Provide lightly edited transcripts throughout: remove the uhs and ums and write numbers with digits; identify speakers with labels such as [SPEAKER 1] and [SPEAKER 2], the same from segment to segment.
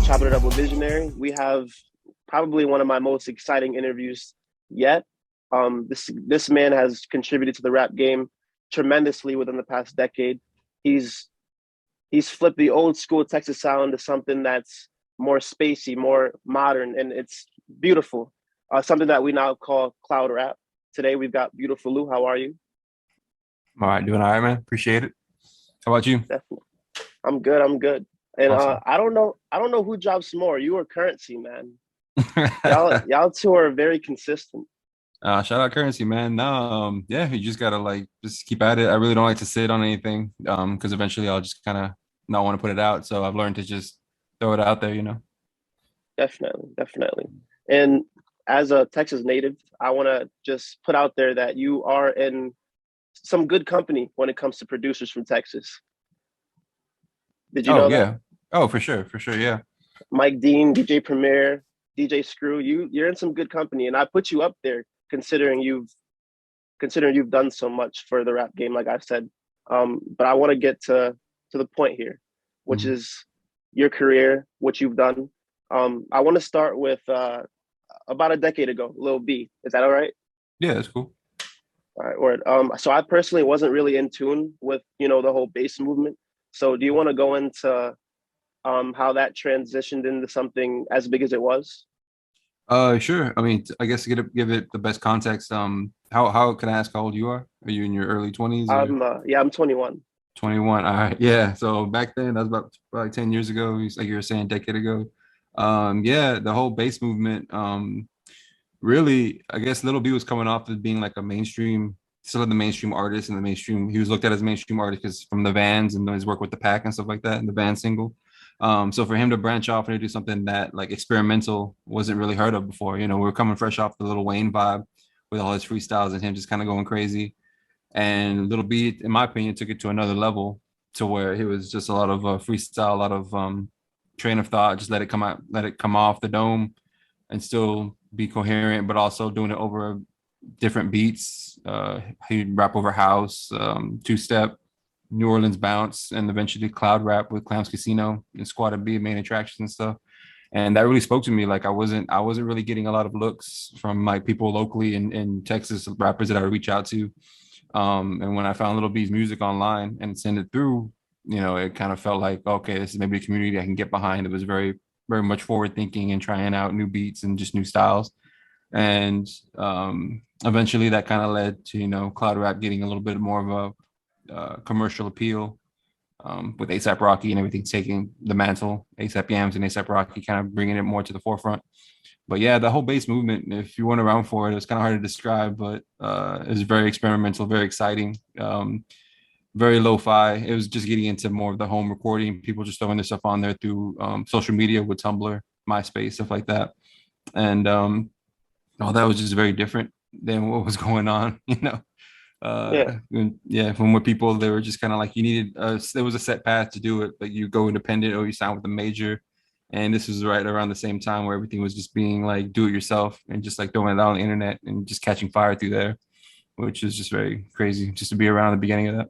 [SPEAKER 1] Chopping It Up with Visionary. We have probably one of my most exciting interviews yet. This man has contributed to the rap game tremendously within the past decade. He's he's flipped the old school Texas sound to something that's more spacey, more modern, and it's beautiful. Something that we now call cloud rap. Today we've got Beautiful Lou. How are you?
[SPEAKER 2] All right, doing all right, man. Appreciate it. How about you?
[SPEAKER 1] Definitely. I'm good. I'm good. And
[SPEAKER 2] Awesome.
[SPEAKER 1] I don't know who drops more, you or Currency, man. Y'all two are very consistent.
[SPEAKER 2] Shout out Currency, man. No, yeah, you just gotta like just keep at it. I really don't like to sit on anything, because eventually I'll just kind of not want to put it out. So I've learned to just throw it out there.
[SPEAKER 1] Definitely, definitely. And as a Texas native, I want to just put out there that you are in some good company when it comes to producers from Texas. Did you
[SPEAKER 2] Oh
[SPEAKER 1] know that?
[SPEAKER 2] yeah. Oh, for sure, yeah.
[SPEAKER 1] Mike Dean, DJ Premier, DJ Screw, you're in some good company, and I put you up there considering you've done so much for the rap game, like I said. But I want to get to the point here, which
[SPEAKER 2] Mhm.
[SPEAKER 1] is your career, what you've done. I want to start with about a decade ago, Lil B. Is that all right?
[SPEAKER 2] Yeah, that's cool.
[SPEAKER 1] All right, word. So I personally wasn't really in tune with the whole bass movement. So do you want to go into how that transitioned into something as big as it was?
[SPEAKER 2] Sure. I mean, I guess to give it the best context, how can I ask how old you are? Are you in your early 20s or
[SPEAKER 1] I'm 21.
[SPEAKER 2] 21? All right. Yeah. So back then, that was about probably 10 years ago, like you were saying, decade ago. Yeah, the whole bass movement, really, I guess Little B was coming off as being like a mainstream, still the mainstream artist and the mainstream. He was looked at as a mainstream artist because from the Vans and his work with the Pack and stuff like that, and the Van single. So for him to branch off and to do something that like experimental wasn't really heard of before. We were coming fresh off the Little Wayne vibe with all his freestyles and him just kind of going crazy. And Little B, in my opinion, took it to another level to where it was just a lot of freestyle, a lot of train of thought, just let it come out, let it come off the dome and still be coherent, but also doing it over different beats. He'd rap over house, two step, New Orleans bounce, and eventually cloud rap with Clowns Casino and Squad B main attractions and stuff. And that really spoke to me. Like I wasn't really getting a lot of looks from like people locally in Texas, rappers that I would reach out to. And when I found Little B's music online and send it through, it kind of felt like, okay, this is maybe a community I can get behind. It was very, very much forward thinking and trying out new beats and just new styles. And eventually that kind of led to, Cloud Rap getting a little bit more of a commercial appeal, with ASAP Rocky and everything taking the mantle, ASAP Yams and ASAP Rocky kind of bringing it more to the forefront. But yeah, the whole bass movement, if you weren't around for it, it's kind of hard to describe, but it's very experimental, very exciting, very lo-fi. It was just getting into more of the home recording, people just throwing their stuff on there through social media with Tumblr, MySpace, stuff like that. And all that was just very different than what was going on,
[SPEAKER 1] Yeah.
[SPEAKER 2] yeah, from where people they were just kind of like you needed there was a set path to do it, but you go independent or you sign with a major. And this was right around the same time where everything was just being like do it yourself and just like throwing it out on the internet and just catching fire through there, which is just very crazy just to be around the beginning of that.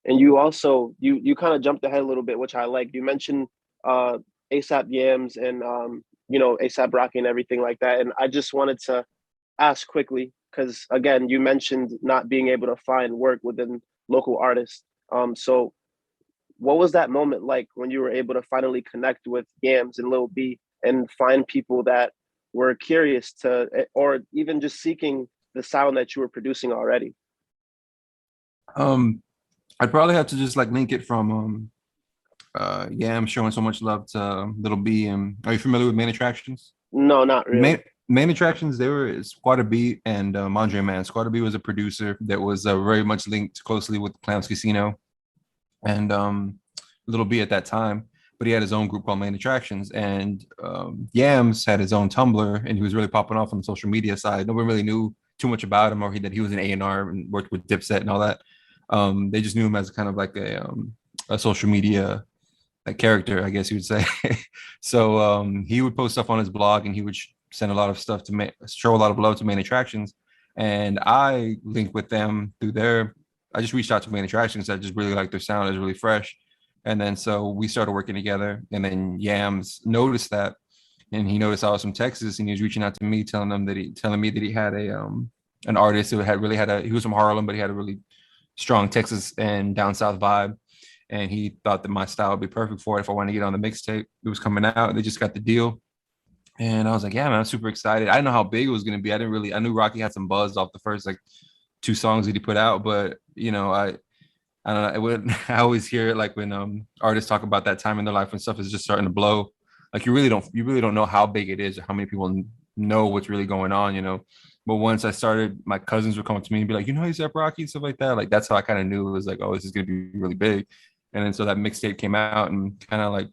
[SPEAKER 1] And you also you kind of jumped ahead a little bit, which I like. You mentioned uh ASAP Yams and ASAP Rocky and everything like that. And I just wanted to ask quickly, because again, you mentioned not being able to find work within local artists. So what was that moment like when you were able to finally connect with Yams and Lil B and find people that were curious to, or even just seeking the sound that you were producing already?
[SPEAKER 2] um I'd probably have to just like link it from yeah, I'm showing so much love to Little B. And are you familiar with main attractions?
[SPEAKER 1] No, not really.
[SPEAKER 2] Main attractions, they were Squatter B and Andre Man. Squatter B was a producer that was very much linked closely with Clowns Casino and Little B at that time, but he had his own group called Main Attractions. And Yams had his own Tumblr, and he was really popping off on the social media side. Nobody really knew too much about him, or that he was an A&R and worked with Dipset and all that. They just knew him as kind of like a social media character, I guess you would say. So he would post stuff on his blog, and he would send a lot of stuff to show a lot of love to Main Attractions. And I linked with them through their. I just reached out to Main Attractions. I just really liked their sound. It was really fresh, And then so we started working together, and then Yams noticed that, and he noticed I was from Texas, and he was reaching out to me, telling me that he had a an artist who had really had a he was from Harlem, but he had a really strong Texas and down south vibe, and he thought that my style would be perfect for it if I wanted to get on the mixtape. It was coming out. They just got the deal. And I was like, yeah, man, I'm super excited. I didn't know how big it was going to be. I knew Rocky had some buzz off the first like two songs that he put out, but I don't know. It would, I always hear it like when artists talk about that time in their life when stuff is just starting to blow. Like you really don't know how big it is or how many people know what's really going on, you know. But once I started, my cousins would come up to me and be like, you know, he's up Rocky and stuff like that. Like that's how I kind of knew it was like, oh, this is gonna be really big. And then so that mixtape came out and kind of like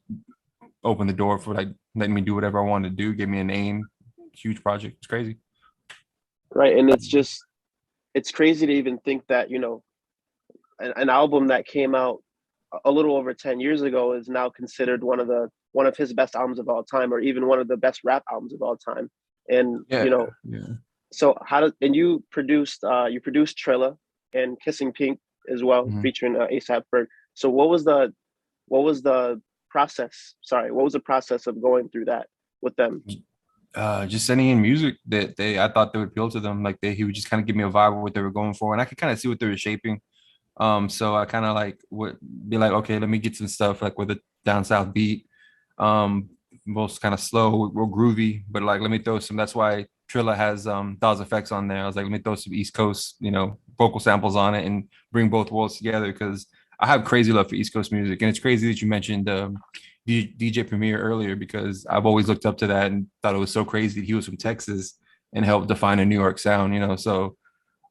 [SPEAKER 2] opened the door for like letting me do whatever I wanted to do, give me a name, huge project. It's crazy.
[SPEAKER 1] Right. And it's crazy to even think that, an album that came out a little over 10 years ago is now considered one of his best albums of all time, or even one of the best rap albums of all time. And
[SPEAKER 2] Yeah, yeah.
[SPEAKER 1] so you produced Trilla and Kissing Pink as well,
[SPEAKER 2] Mhm.
[SPEAKER 1] featuring ASAP Ferg. So what was the process? Sorry, what was the process of going through that with them?
[SPEAKER 2] Just sending in music that I thought that would appeal to them. Like he would just kind of give me a vibe of what they were going for, and I could kind of see what they were shaping. So I kind of like would be like, okay, let me get some stuff like with a down south beat, um, both kind of slow or groovy, but like let me throw some. That's why Trilla has Dawes effects on there. I was like, let me throw some East Coast, vocal samples on it and bring both worlds together because I have crazy love for East Coast music, and it's crazy that you mentioned DJ Premier earlier because I've always looked up to that and thought it was so crazy that he was from Texas and helped define a New York sound, you know. So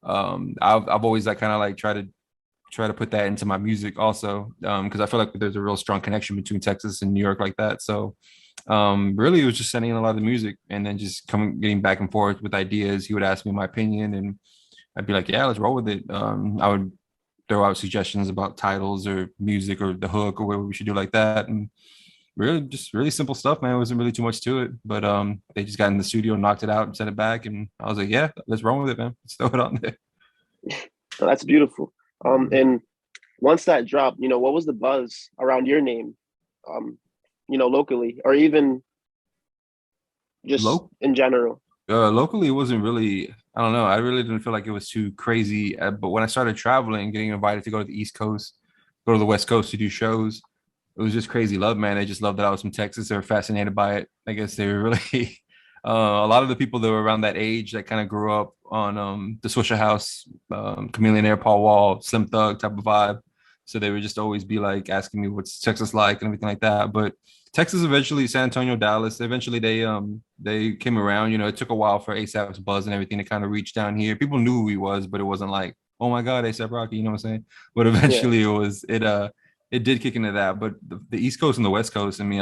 [SPEAKER 2] I've always like kind of like try to put that into my music also because I feel like there's a real strong connection between Texas and New York like that. So really it was just sending in a lot of the music and then just coming getting back and forth with ideas. He would ask me my opinion and I'd be like, yeah, let's roll with it. I would throw out suggestions about titles or music or the hook or what we should do like that. And really just really simple stuff, man. It wasn't really too much to it. But they just got in the studio, knocked it out and sent it back. And I was like, yeah, let's run with it, man. Let's throw it on there.
[SPEAKER 1] So that's beautiful. And once that dropped, what was the buzz around your name, locally, or even just
[SPEAKER 2] Low
[SPEAKER 1] in general?
[SPEAKER 2] locally, it wasn't really. I don't know. I really didn't feel like it was too crazy. But when I started traveling, getting invited to go to the East Coast, go to the West Coast to do shows, it was just crazy love, man. They just loved that I was from Texas. They were fascinated by it. I guess they were really. A lot of the people that were around that age that kind of grew up on the Swisher House, Chameleon Air, Paul Wall, Slim Thug type of vibe. So they would just always be like asking me what's Texas like and everything like that. But Texas eventually, San Antonio, Dallas, eventually they came around. You know, it took a while for ASAP's buzz and everything to kind of reach down here. People knew who he was, but it wasn't like, oh my God, ASAP Rocky, you know what I'm saying? But
[SPEAKER 1] Yeah,
[SPEAKER 2] eventually it did kick into that. But the East Coast and the West Coast, I mean,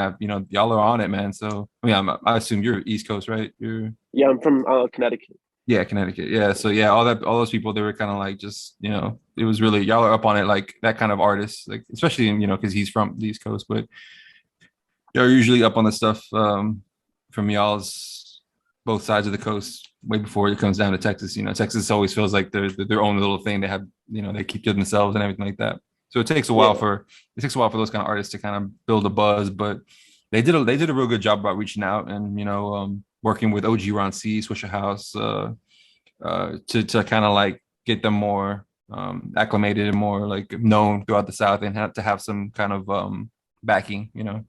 [SPEAKER 2] y'all are on it, man. So I mean, I assume you're East Coast, right? You're
[SPEAKER 1] yeah. I'm from Connecticut.
[SPEAKER 2] yeah, Connecticut. Yeah. So yeah, all those people, they were kind of like just, it was really y'all are up on it, like that kind of artist, like especially because he's from the East Coast, but they're usually up on the stuff from y'all's both sides of the coast way before it comes down to Texas. You know, Texas always feels like they're their own little thing. They have, they keep to themselves and everything like that. So
[SPEAKER 1] Yeah,
[SPEAKER 2] it takes a while for those kind of artists to kind of build a buzz, but they did a real good job about reaching out and working with OG Ron C, Swisher House, to kind of like get them more acclimated and more like known throughout the South and have to have some kind of backing,
[SPEAKER 1] yeah.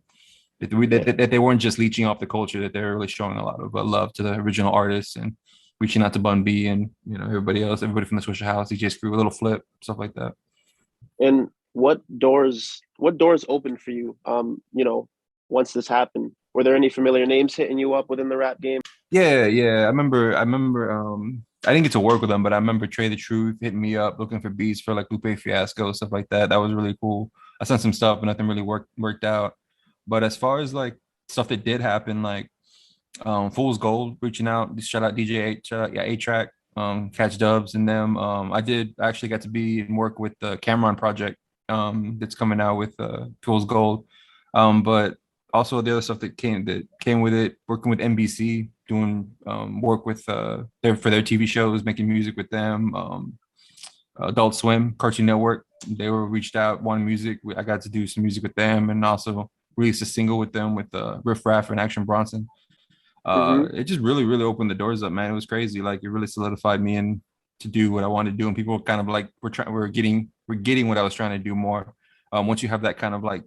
[SPEAKER 2] that they weren't just leeching off the culture, that they're really showing a lot of love to the original artists and reaching out to Bun B and everybody else, everybody from the Swisher House, DJ Screw, a little flip, stuff like that.
[SPEAKER 1] And what doors opened for you? Once this happened, were there any familiar names hitting you up within the rap game?
[SPEAKER 2] Yeah, yeah. I remember I didn't get to work with them, but I remember Trey the Truth hitting me up looking for beats for like Lupe Fiasco, stuff like that. That was really cool. I sent some stuff, but nothing really worked out. But as far as like stuff that did happen, like Fool's Gold reaching out, shout out DJ shout out, yeah, A Track, Catch Dubs and them. I actually got to be and work with the Cameron project that's coming out with Fool's Gold. But also the other stuff that came with it, working with NBC, doing work with their TV shows, making music with them, Adult Swim, Cartoon Network. They were reached out, wanting music. I got to do some music with them, and also released a single with them with Riff Raff and Action Bronson.
[SPEAKER 1] Mm-hmm.
[SPEAKER 2] It just really, really opened the doors up, man. It was crazy. Like it really solidified me in to do what I wanted to do. And people were kind of like, we're getting what I was trying to do more. Once you have that kind of like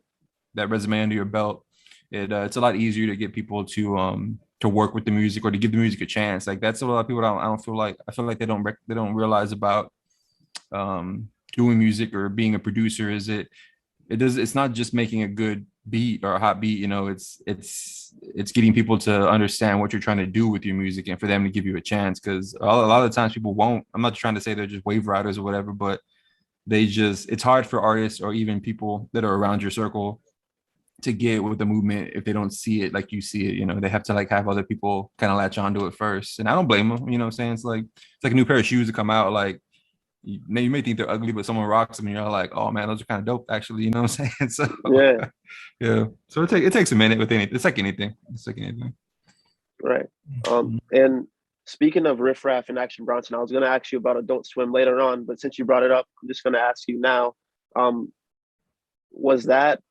[SPEAKER 2] that resume under your belt, it's a lot easier to get people to work with the music or to give the music a chance. Like that's what a lot of people I don't feel like. I feel like they don't realize about doing music or being a producer. Is it's not just making a good beat or a hot beat, you know, it's getting people to understand what you're trying to do with your music and for them to give you a chance, because a lot of the times people won't. I'm not trying to say they're just wave riders or whatever, but it's hard for artists or even people that are around your circle to get with the movement if they don't see it like you see it. You know, they have to like have other people kind of latch onto it first, and I don't blame them. You know what I'm saying? It's like a new pair of shoes to come out. Like you may think they're ugly, but someone rocks them and you're like, oh man, those are kind of dope actually. You know what I'm saying? So
[SPEAKER 1] Yeah.
[SPEAKER 2] yeah. So it takes a minute with anything. It's like anything. It's like anything.
[SPEAKER 1] Right. And speaking of Riff Raff and Action Bronson, I was going to ask you about Adult Swim later on, but since you brought it up, I'm just going to ask you now. Um, was that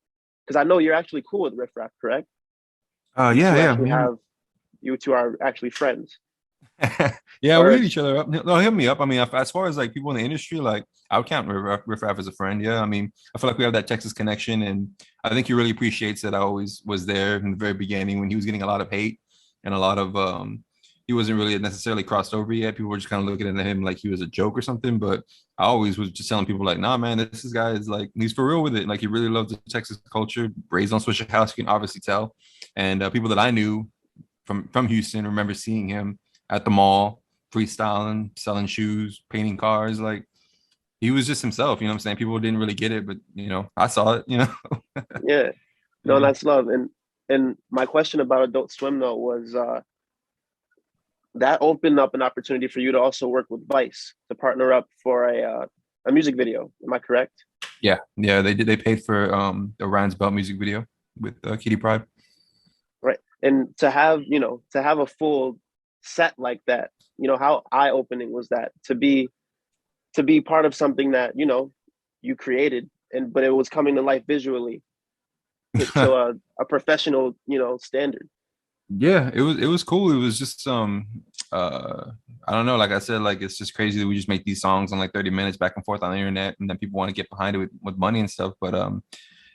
[SPEAKER 1] because I know you're actually cool with Riff Raff, correct? You
[SPEAKER 2] Yeah,
[SPEAKER 1] two
[SPEAKER 2] yeah.
[SPEAKER 1] actually have you two are actually friends,
[SPEAKER 2] Yeah, we
[SPEAKER 1] or
[SPEAKER 2] hit each other up. They'll hit me up. I mean, as far as like people in the industry, like I would count Riff Raff as a friend. Yeah, I mean, I feel like we have that Texas connection, and I think he really appreciates that I always was there in the very beginning when he was getting a lot of hate and a lot of he wasn't really necessarily crossed over yet. People were just kind of looking at him like he was a joke or something. But I always was just telling people like, nah, man, this guy is like he's for real with it. Like he really loves the Texas culture. Raised on Swisher House, you can obviously tell. And people that I knew from Houston remember seeing him at the mall freestyling, selling shoes, painting cars. Like he was just himself, you know what I'm saying? People didn't really get it, but you know, I saw it, you know.
[SPEAKER 1] yeah, no,
[SPEAKER 2] Yeah.
[SPEAKER 1] that's love. And my question about Adult Swim though was that opened up an opportunity for you to also work with Vice to partner up for a music video. Am I correct?
[SPEAKER 2] Yeah, yeah, they did. They paid for the Ryan's Belt music video with Kitty Pride.
[SPEAKER 1] Right. And to have, to have a full set like that, how eye opening was that to be part of something that, you created but it was coming to life visually to a professional, standard.
[SPEAKER 2] Yeah, it was cool. It was just I don't know, like I said, like it's just crazy that we just make these songs in like 30 minutes back and forth on the internet, and then people want to get behind it with money and stuff. But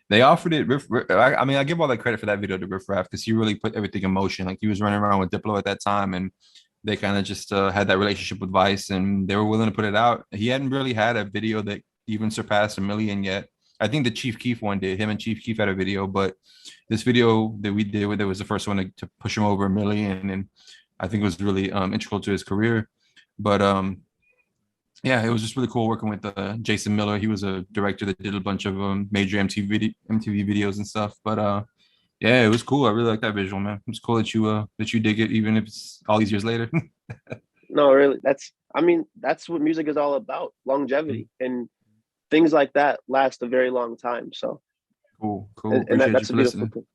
[SPEAKER 2] they offered it. I mean, I give all that credit for that video to Riff Raff because he really put everything in motion. Like he was running around with Diplo at that time, and they kind of just had that relationship with Vice, and they were willing to put it out. He hadn't really had a video that even surpassed 1 million yet. I think the Chief Keef one did. Him and Chief Keef had a video, but this video that we did with it was the first one to push him over 1 million, and I think it was really integral to his career. But yeah, it was just really cool working with Jason Miller. He was a director that did a bunch of major MTV videos and stuff. But yeah, it was cool. I really like that visual, man. It's cool that you dig it, even if it's all these years later.
[SPEAKER 1] No, really, that's what music is all about, longevity, and things like that last a very long time. So
[SPEAKER 2] Cool, cool.
[SPEAKER 1] and
[SPEAKER 2] Appreciate you
[SPEAKER 1] that's a
[SPEAKER 2] for
[SPEAKER 1] beautiful
[SPEAKER 2] listening.
[SPEAKER 1] thing.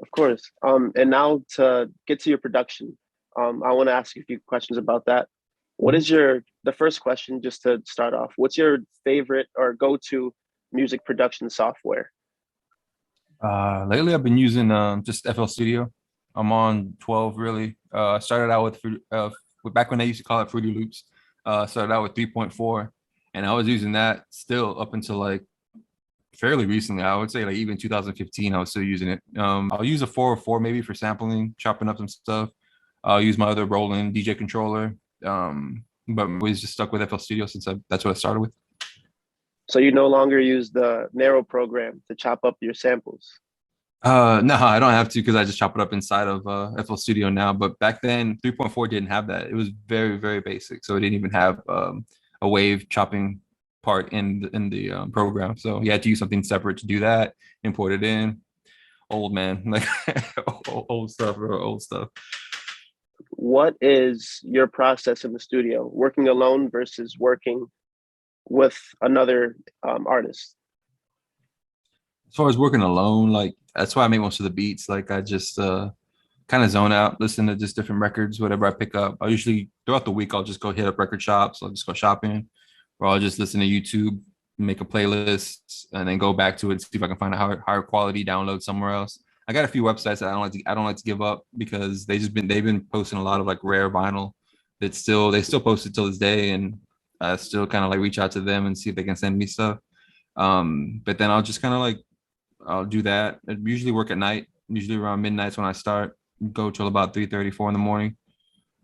[SPEAKER 1] Of course. And now to get to your production, I want to ask you a few questions about that. What
[SPEAKER 2] Mhm.
[SPEAKER 1] is the first question, just to start off, what's your favorite or go-to music production software?
[SPEAKER 2] Lately I've been using just FL Studio. I'm on 12 really. I started out back when they used to call it Fruity Loops. Started out with 3.4, and I was using that still up until like fairly recently. I would say like even 2015, I was still using it. I'll use a 404 maybe for sampling, chopping up some stuff. I'll use my other Roland DJ controller. But I'm always just stuck with FL Studio since that's what I started with.
[SPEAKER 1] So you no longer use the narrow program to chop up your samples.
[SPEAKER 2] No, I don't have to because I just chop it up inside of FL Studio now. But back then, 3.4 didn't have that. It was very, very basic. So it didn't even have a wave chopping part in the program. So you had to use something separate to do that, import it in. Old man, like old stuff, bro, old stuff.
[SPEAKER 1] What is your process in the studio, working alone versus working with another artist?
[SPEAKER 2] As far as working alone, like that's why I make most of the beats. Like I just kind of zone out, listen to just different records, whatever I pick up. I usually throughout the week I'll just go hit up record shops. I'll just go shopping, or I'll just listen to YouTube. make a playlist, and then go back to it, see if I can find a higher quality download somewhere else. I got a few websites that I don't like to give up because they've been posting a lot of like rare vinyl that they still post it till this day, and I still kind of like reach out to them and see if they can send me stuff. But then I'll just kind of like I'll do that. I usually work at night, usually around midnight when I start, go till about 3:30, 4 in the morning.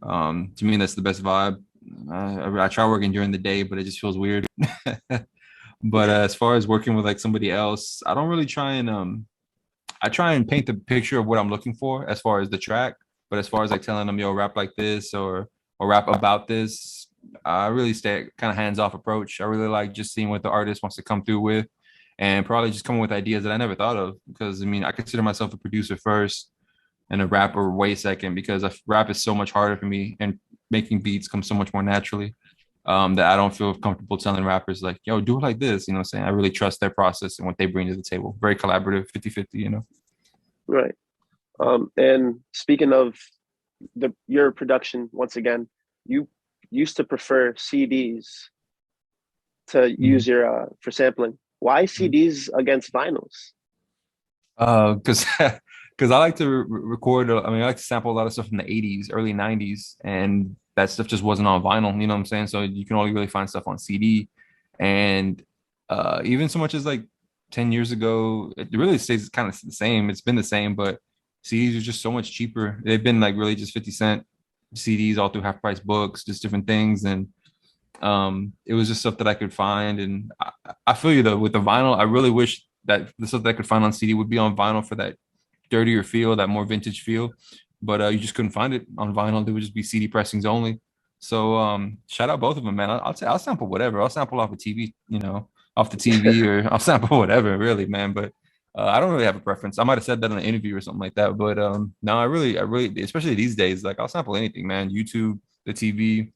[SPEAKER 2] To me, that's the best vibe. I try working during the day, but it just feels weird. But as far as working with like somebody else, I don't really try and I try and paint the picture of what I'm looking for as far as the track. But as far as like telling them, yo, rap like this or rap about this, I really stay kind of hands off approach. I really like just seeing what the artist wants to come through with, and probably just coming with ideas that I never thought of. Because I mean, I consider myself a producer first and a rapper way second because rap is so much harder for me, and making beats comes so much more naturally. That I don't feel comfortable telling rappers like, yo, do it like this. You know what I'm saying? I really trust their process and what they bring to the table. Very collaborative, 50-50, you know?
[SPEAKER 1] Right. And speaking of your production, once again, you used to prefer CDs to use
[SPEAKER 2] Mhm.
[SPEAKER 1] your for sampling. Why CDs against vinyls?
[SPEAKER 2] Because because I like to record. I mean, I like to sample a lot of stuff from the '80s, early '90s, and that stuff just wasn't on vinyl. You know what I'm saying? So you can only really find stuff on CD, and even so much as like 10 years ago, it really stays kind of the same. It's been the same, but CDs are just so much cheaper. They've been like really just 50 cent CDs all through half price books, just different things, and it was just stuff that I could find. And I feel you though, with the vinyl, I really wish that the stuff that I could find on CD would be on vinyl for that dirtier feel, that more vintage feel. But you just couldn't find it on vinyl. There would just be CD pressings only. So shout out both of them, man. I'll sample whatever. I'll sample off a TV, you know, off the TV, or I'll sample whatever, really, man. But I don't really have a preference. I might have said that in an interview or something like that. But no, I really, especially these days, like I'll sample anything, man. YouTube, the TV,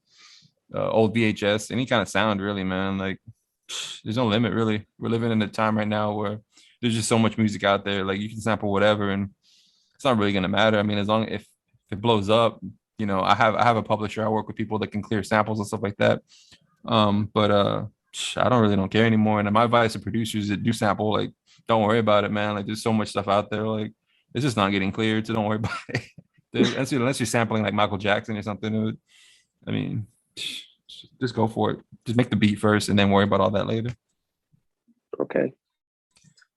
[SPEAKER 2] old VHS, any kind of sound, really, man. Like, there's no limit, really. We're living in a time right now where there's just so much music out there. Like, you can sample whatever, and it's not really gonna matter. I mean, as long if it blows up, you know, I have a publisher. I work with people that can clear samples and stuff like that. But I don't care anymore. And my advice to producers that do sample, like, don't worry about it, man. Like, there's so much stuff out there. Like, it's just not getting cleared, so don't worry about it. Unless you're sampling like Michael Jackson or something, I mean, just go for it. Just make the beat first, and then worry about all that later.
[SPEAKER 1] Okay.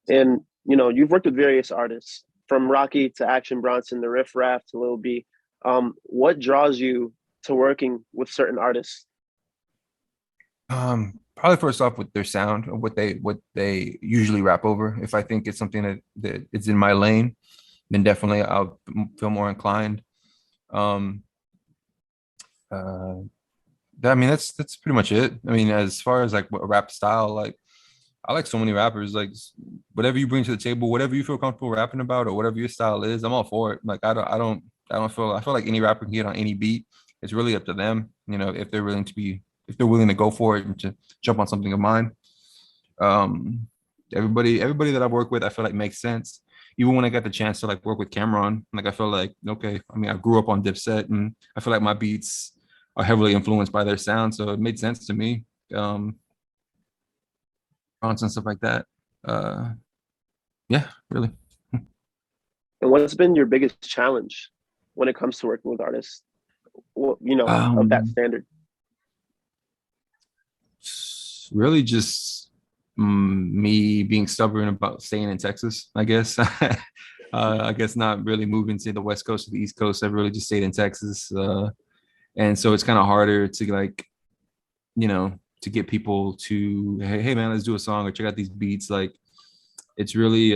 [SPEAKER 1] And you've worked with various artists from Rocky to Action Bronson to Riff Raff to Lil B. What draws you to working with certain artists?
[SPEAKER 2] Probably first off with their sound, of what they usually rap over. If I think it's something that it's in my lane, then definitely I'll feel more inclined. Um, uh, I mean, that's pretty much it. I mean, as far as like what rap style, like I like so many rappers. Like whatever you bring to the table, whatever you feel comfortable rapping about, or whatever your style is, I'm all for it. Like I feel like any rapper can get on any beat. It's really up to them, you know, if they're willing to go for it and to jump on something of mine. Um, everybody that I've worked with, I feel like makes sense. Even when I got the chance to like work with Cameron, like I feel like okay. I mean, I grew up on Dipset, and I feel like my beats are heavily influenced by their sound, so it made sense to me. Um, and stuff like that. Uh, yeah, really.
[SPEAKER 1] And what's been your biggest challenge when it comes to working with artists, of that
[SPEAKER 2] Um,
[SPEAKER 1] standard?
[SPEAKER 2] really just me being stubborn about staying in Texas, I guess. I guess not really moving to the West Coast or the East Coast. I've really just stayed in Texas. And so it's kind of harder to like, you know, to get people to, hey man, let's do a song or check out these beats. Like it's really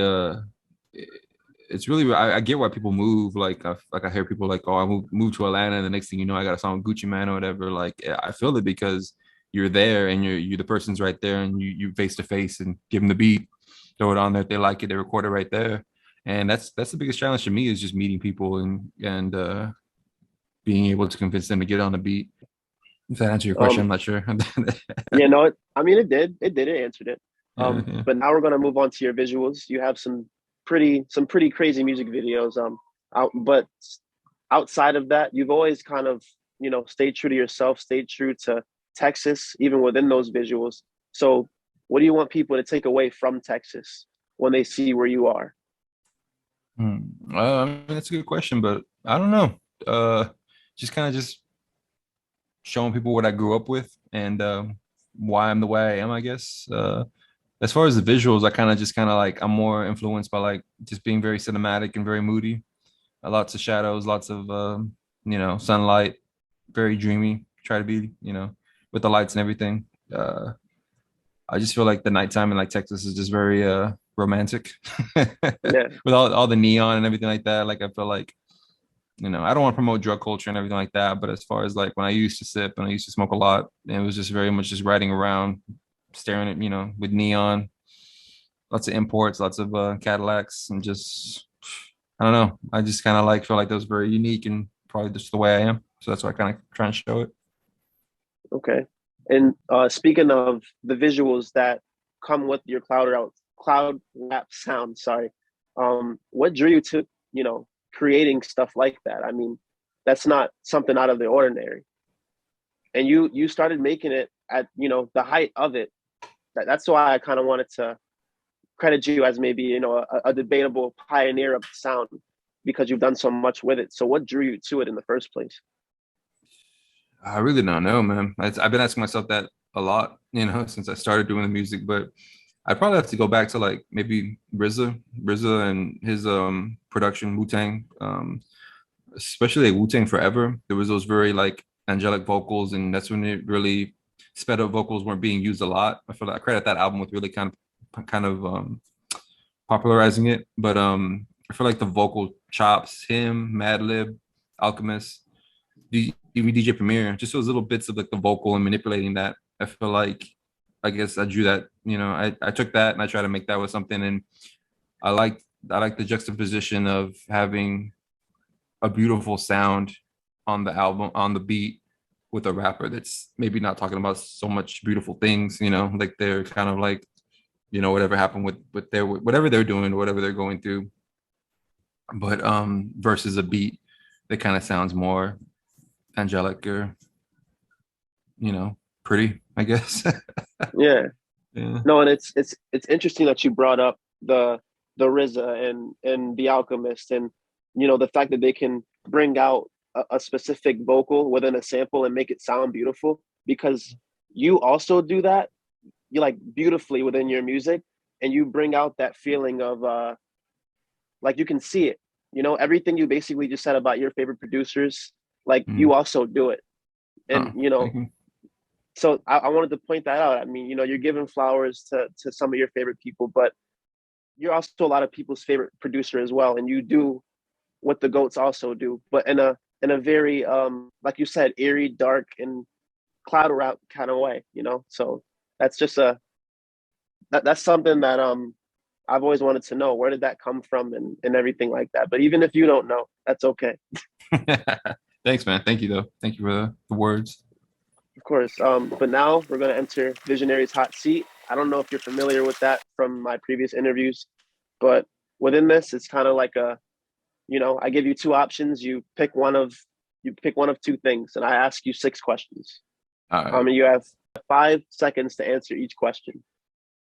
[SPEAKER 2] it's really I get why people move. Like I hear people like, oh, I moved to Atlanta, and the next thing you know, I got a song with Gucci Man or whatever. Like I feel it because you're there and you're the person's right there, and you face to face and give them the beat, throw it on there. If they like it, they record it right there. And that's the biggest challenge for me is just meeting people and being able to convince them to get on the beat. If that answers your question,
[SPEAKER 1] Um,
[SPEAKER 2] I'm not sure.
[SPEAKER 1] yeah, no, I mean, it answered it.
[SPEAKER 2] Yeah, yeah.
[SPEAKER 1] But now we're gonna move on to your visuals. You have some pretty crazy music videos. But outside of that, you've always kind of, stayed true to yourself, stayed true to Texas, even within those visuals. So What do you want people to take away from Texas when they see where you are?
[SPEAKER 2] I mean, that's a good question, but I don't know. Just kind of just showing people what I grew up with and why I'm the way I am, I guess. As far as the visuals, I kind of like I'm more influenced by like just being very cinematic and very moody. Lots of shadows, lots of sunlight, very dreamy. Try to be, with the lights and everything. I just feel like the nighttime in like Texas is just very romantic
[SPEAKER 1] Yeah.
[SPEAKER 2] with all the neon and everything like that. Like I feel like, I don't want to promote drug culture and everything like that, but as far as like when I used to sip and I used to smoke a lot, it was just very much just riding around, staring at, with neon, lots of imports, lots of Cadillacs, and just I don't know. I just kind of like feel like that was very unique and probably just the way I am. So that's why I kind of try and show it.
[SPEAKER 1] Okay. And speaking of the visuals that come with your cloud rap sound, sorry, what drew you to creating stuff like that? I mean, that's not something out of the ordinary. And you started making it at the height of it. That's why I kind of wanted to credit you as maybe a debatable pioneer of the sound because you've done so much with it. So what drew you to it in the first place?
[SPEAKER 2] I really don't know, man. I've been asking myself that a lot, since I started doing the music. But I'd probably have to go back to like maybe RZA and his production Wu Tang, especially like Wu Tang Forever. There was those very like angelic vocals, and that's when it really sped up vocals weren't being used a lot. I feel like I credit that album with really kind of popularizing it. But I feel like the vocal chops, him, Madlib, Alchemist, even DJ Premier, just those little bits of like the vocal and manipulating that. I feel like I guess I drew that, I took that and I try to make that with something. And I like the juxtaposition of having a beautiful sound on the album, on the beat with a rapper that's maybe not talking about so much beautiful things, like they're kind of like, whatever happened with their whatever they're doing or whatever they're going through. But versus a beat that kind of sounds more angelic or, pretty, I guess.
[SPEAKER 1] Yeah.
[SPEAKER 2] Yeah.
[SPEAKER 1] No, and it's interesting that you brought up the RZA and the Alchemist, and the fact that they can bring out a specific vocal within a sample and make it sound beautiful because you also do that you like beautifully within your music, and you bring out that feeling of like you can see it. Everything you basically just said about your favorite producers, like
[SPEAKER 2] Mm.
[SPEAKER 1] you also do it, and
[SPEAKER 2] Oh, thank you.
[SPEAKER 1] so I wanted to point that out. I mean, you're giving flowers to some of your favorite people, but you're also a lot of people's favorite producer as well, and you do what the goats also do, but in a very like you said, eerie, dark, and cloud rap kind of way. So that's just that's something that I've always wanted to know. Where did that come from, and everything like that. But even if you don't know, that's okay.
[SPEAKER 2] Thanks, man. Thank you, though. Thank you for the words.
[SPEAKER 1] Of course. But now we're going to enter Visionary's hot seat. I don't know if you're familiar with that from my previous interviews, but within this, it's kind of like I give you two options. You pick one of two things, and I ask you six questions.
[SPEAKER 2] All right.
[SPEAKER 1] And you have 5 seconds to answer each question.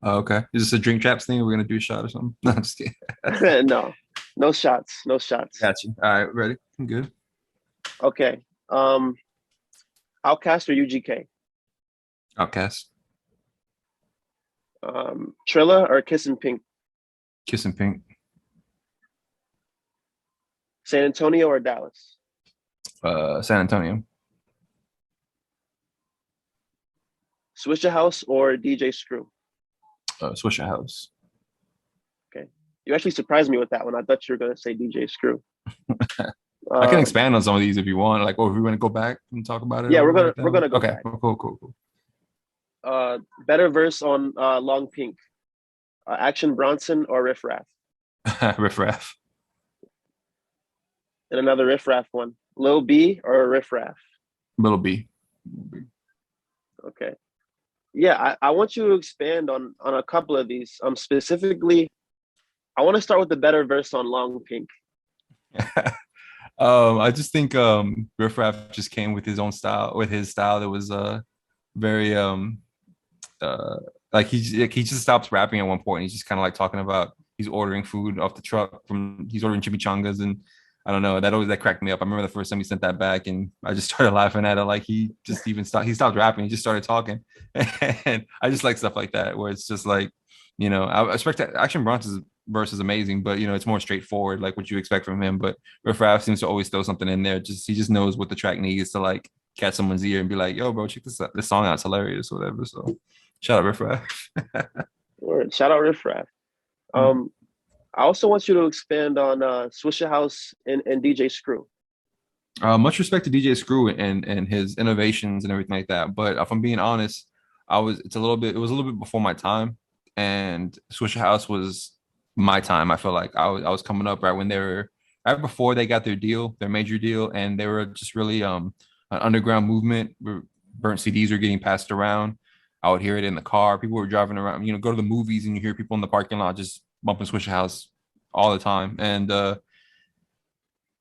[SPEAKER 2] Oh, okay. Is this a drink traps thing? We're gonna do a shot or something? No, I'm just kidding.
[SPEAKER 1] No, no shots, no shots.
[SPEAKER 2] Got you. All right, ready? I'm good.
[SPEAKER 1] Okay. Outcast or UGK?
[SPEAKER 2] Outcast.
[SPEAKER 1] Trilla or Kissin Pink?
[SPEAKER 2] Kissing Pink.
[SPEAKER 1] San Antonio or Dallas?
[SPEAKER 2] San Antonio.
[SPEAKER 1] Swisher House or DJ Screw?
[SPEAKER 2] Swisher House.
[SPEAKER 1] Okay. You actually surprised me with that one. I thought you were going to say DJ Screw.
[SPEAKER 2] I can
[SPEAKER 1] Um,
[SPEAKER 2] expand on some of these if you want. Like, or if we want to go back and talk about it a
[SPEAKER 1] yeah,
[SPEAKER 2] little
[SPEAKER 1] we're
[SPEAKER 2] bit
[SPEAKER 1] gonna
[SPEAKER 2] like
[SPEAKER 1] we're
[SPEAKER 2] that.
[SPEAKER 1] gonna go
[SPEAKER 2] Okay,
[SPEAKER 1] back.
[SPEAKER 2] cool.
[SPEAKER 1] Better verse on Long Pink, Action Bronson or Riff Raff,
[SPEAKER 2] Riff Raff.
[SPEAKER 1] and another Riff Raff one, Lil B or Riff Raff.
[SPEAKER 2] Little B.
[SPEAKER 1] Okay. Yeah, I want you to expand on a couple of these. Specifically, I want to start with the better verse on Long Pink.
[SPEAKER 2] I just think Riff Raff just came with his own style, with his style that was very like he just stops rapping at one point. He's just kind of like talking about he's ordering food off the truck from he's ordering chimichangas and I don't know that cracked me up. I remember the first time he sent that back and I just started laughing at it. Like he stopped rapping. He just started talking, and I just like stuff like that where it's just like I expect that Action Bronson's verse is amazing, but it's more straightforward like what you expect from him. But Riff Raff seems to always throw something in there. Just he just knows what the track needs to like catch someone's ear and be like, yo, bro, check this song out. It's hilarious or whatever. So shout out Riff Raff.
[SPEAKER 1] Word. Shout out Riff Raff. Um, I also want you to expand on Swisher House and DJ Screw.
[SPEAKER 2] Much respect to DJ Screw and his innovations and everything like that. But if I'm being honest, it was a little bit before my time, and Swisher House was my time. I feel like I was coming up right when they were right before they got their major deal, and they were just really an underground movement. Where burnt CDs were getting passed around. I would hear it in the car. People were driving around. Go to the movies and you hear people in the parking lot just bumping Swisher House all the time, and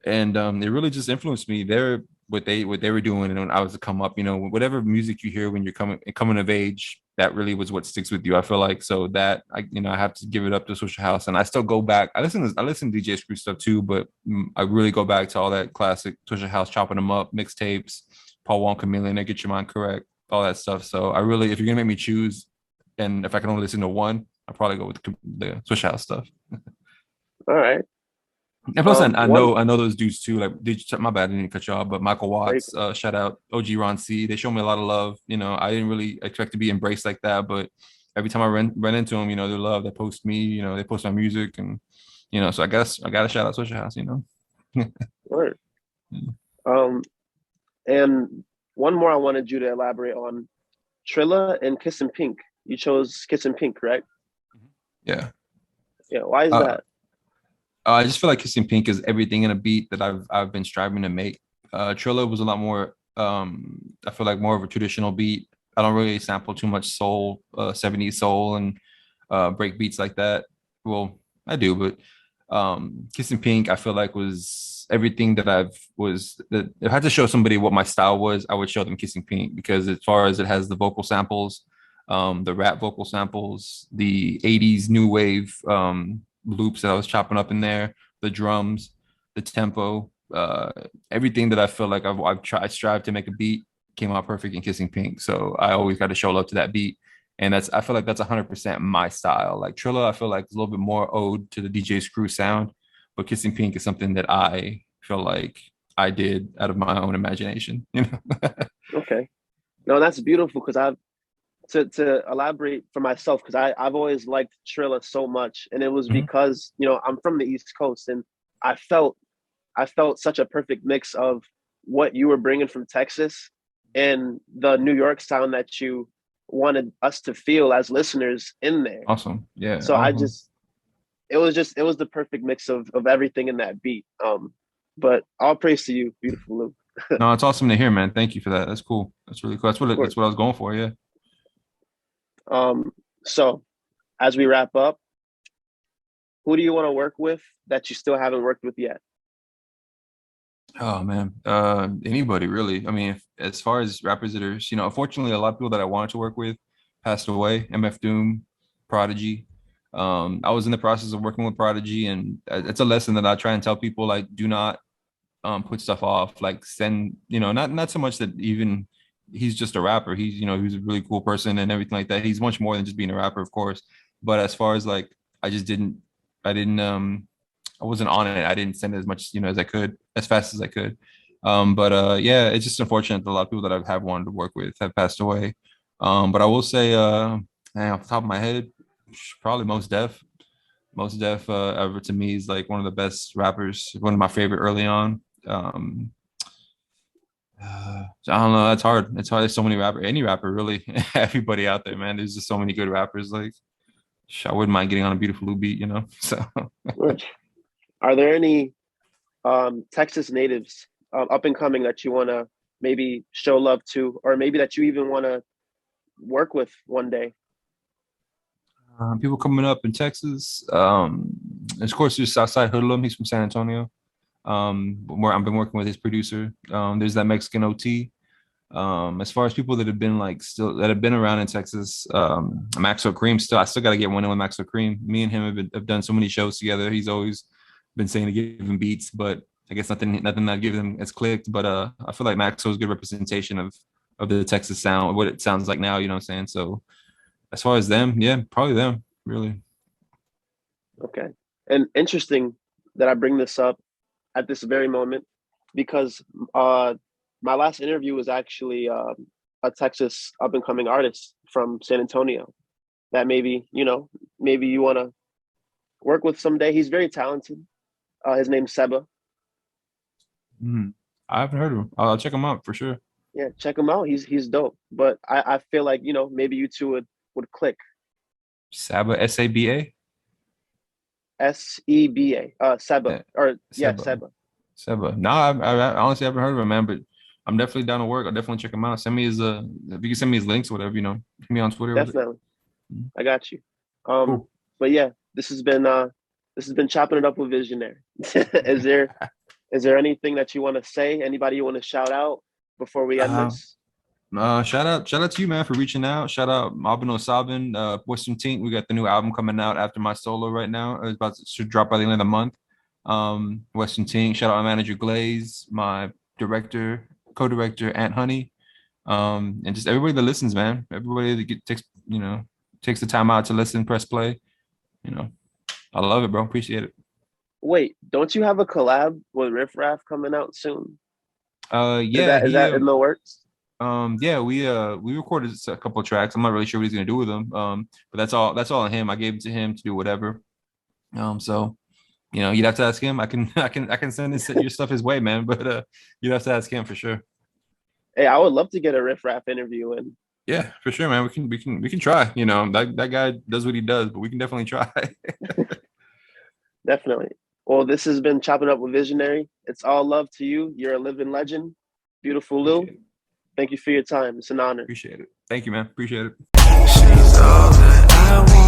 [SPEAKER 2] it really just influenced me. They're what they were doing, and when I was to come up, whatever music you hear when you're coming of age, that really was what sticks with you. I feel like so that I have to give it up to Social House, and I still go back. I listen to DJ Screw stuff too, but I really go back to all that classic Social House, chopping them up, mixtapes, Paul Wall, Chameleon, Get Your Mind Correct, all that stuff. So I really, if you're gonna make me choose, and if I can only listen to one, I'll probably go with the Social House stuff.
[SPEAKER 1] All right.
[SPEAKER 2] And plus,
[SPEAKER 1] One.
[SPEAKER 2] I know those dudes too. Like, my bad, I didn't cut you off, but Michael Watts, shout out OG Ron C. They show me a lot of love. I didn't really expect to be embraced like that, but every time I run into them, their love. They post me, they post my music, and so I guess I got to shout out Social House.
[SPEAKER 1] Word. Um, and one more I wanted you to elaborate on Trilla and Kissin Pink. You chose Kissin Pink, correct?
[SPEAKER 2] Yeah.
[SPEAKER 1] Yeah. Why is
[SPEAKER 2] Uh,
[SPEAKER 1] that?
[SPEAKER 2] I just feel like Kissing Pink is everything in a beat that I've been striving to make. Trilla was a lot more. I feel like more of a traditional beat. I don't really sample too much soul, 70s soul, and break beats like that. Well, I do, but Kissing Pink, I feel like was everything that that if I had to show somebody what my style was, I would show them Kissing Pink because as far as it has the vocal samples, the rap vocal samples, the 80s new wave loops that I was chopping up in there, the drums, the tempo, everything that I feel like I've tried, I strive to make a beat came out perfect in Kissing Pink. So I always got to show love to that beat. And I feel like that's 100% my style. Like Trilla, I feel like it's a little bit more ode to the DJ Screw sound, but Kissing Pink is something that I feel like I did out of my own imagination,
[SPEAKER 1] Okay. No, that's beautiful because I've to elaborate for myself because I've always liked Trilla so much, and it was
[SPEAKER 2] Mhm.
[SPEAKER 1] because I'm from the East Coast, and I felt I felt such a perfect mix of what you were bringing from Texas and the New York sound that you wanted us to feel as listeners in there.
[SPEAKER 2] Awesome. Yeah.
[SPEAKER 1] So I
[SPEAKER 2] Awesome.
[SPEAKER 1] just it was the perfect mix of everything in that beat. But all praise to you, beautiful Lou.
[SPEAKER 2] No, it's awesome to hear, man. Thank you for that. That's cool. That's really cool.
[SPEAKER 1] Of course.
[SPEAKER 2] That's what I was going for. Yeah.
[SPEAKER 1] So as we wrap up, who do you want to work with that you still haven't worked with yet?
[SPEAKER 2] Oh man, anybody really. I mean, as far as rappers that are, unfortunately, a lot of people that I wanted to work with passed away. MF Doom, Prodigy. I was in the process of working with Prodigy, and it's a lesson that I try and tell people: like, do not put stuff off. Like, send, not so much that even he's just a rapper. He's a really cool person and everything like that. He's much more than just being a rapper, of course. But as far as like, I just didn't, I didn't, I wasn't on it. I didn't send as much, as I could, as fast as I could. But yeah, it's just unfortunate that a lot of people that I have wanted to work with have passed away. But I will say, off the top of my head, probably Most Def ever to me is like one of the best rappers, one of my favorite early on. I don't know. That's hard. It's hard. There's so many any rapper really, everybody out there, man. There's just so many good rappers. Like, I wouldn't mind getting on a beautiful Lou beat. So
[SPEAKER 1] Are there any Texas natives up and coming that you want to maybe show love to, or maybe that you even want to work with one day?
[SPEAKER 2] people coming up in Texas. Of course, there's Southside Hoodlum. He's from San Antonio. Where I've been working with his producer. There's that Mexican OT. As far as people that have been like still that have been around in Texas, Maxo Cream still I still got to get one in with Maxo Cream. Me and him have done so many shows together. He's always been saying to give him beats, but I guess nothing that give him has clicked. But I feel like Maxo is a good representation of the Texas sound, what it sounds like now. You know what I'm saying? So as far as them, yeah, probably them, really.
[SPEAKER 1] Okay. And interesting that I bring this up at this very moment because my last interview was actually a Texas up and coming artist from San Antonio that maybe, maybe you want to work with someday. He's very talented. His name's Seba.
[SPEAKER 2] Mm. I haven't heard of him. I'll check him out for sure.
[SPEAKER 1] Yeah, check him out. He's dope. But I feel like, maybe you two would click.
[SPEAKER 2] Saba, Saba.
[SPEAKER 1] Seba. Seba.
[SPEAKER 2] Yeah,
[SPEAKER 1] Or yeah,
[SPEAKER 2] Seba.
[SPEAKER 1] Seba.
[SPEAKER 2] Seba. No, I honestly haven't heard of him, man. But I'm definitely down to work. I'll definitely check him out. Send me his if you can send me his links or whatever, hit me on Twitter with it.
[SPEAKER 1] Definitely.
[SPEAKER 2] Mhm.
[SPEAKER 1] I got you.
[SPEAKER 2] Cool.
[SPEAKER 1] But yeah, this has been chopping it up with Visionary. Is there anything that you want to say? Anybody you want to shout out before we end
[SPEAKER 2] Uh,
[SPEAKER 1] this?
[SPEAKER 2] shout out to you, man, for reaching out. Shout out Albino Sabin, Western Tink. We got the new album coming out after my solo right now. It's about to should drop by the end of the month. Western Tink. Shout out my manager Glaze, my director, co-director Ant Honey, and just everybody that listens, man. Everybody that takes the time out to listen, press play. You know, I love it, bro. Appreciate it.
[SPEAKER 1] Wait, don't you have a collab with Riff Raff coming out soon? Is
[SPEAKER 2] Yeah,
[SPEAKER 1] that is
[SPEAKER 2] he
[SPEAKER 1] that in the works?
[SPEAKER 2] yeah, we recorded a couple of tracks. I'm not really sure what he's gonna do with them. But that's all on him. I gave it to him to do whatever. So you'd have to ask him. I can send your stuff his way, man. But you'd have to ask him for sure.
[SPEAKER 1] Hey, I would love to get a Riff Raff interview in.
[SPEAKER 2] Yeah, for sure, man. We can try. That guy does what he does, but we can definitely try.
[SPEAKER 1] Definitely. Well, this has been Chopping Up with Visionary. It's all love to you. You're a living legend. Beautiful Lou.
[SPEAKER 2] Appreciate it.
[SPEAKER 1] Thank you for your time. It's an honor.
[SPEAKER 2] Appreciate it. Thank you, man. Appreciate it.
[SPEAKER 3] She's all that I want.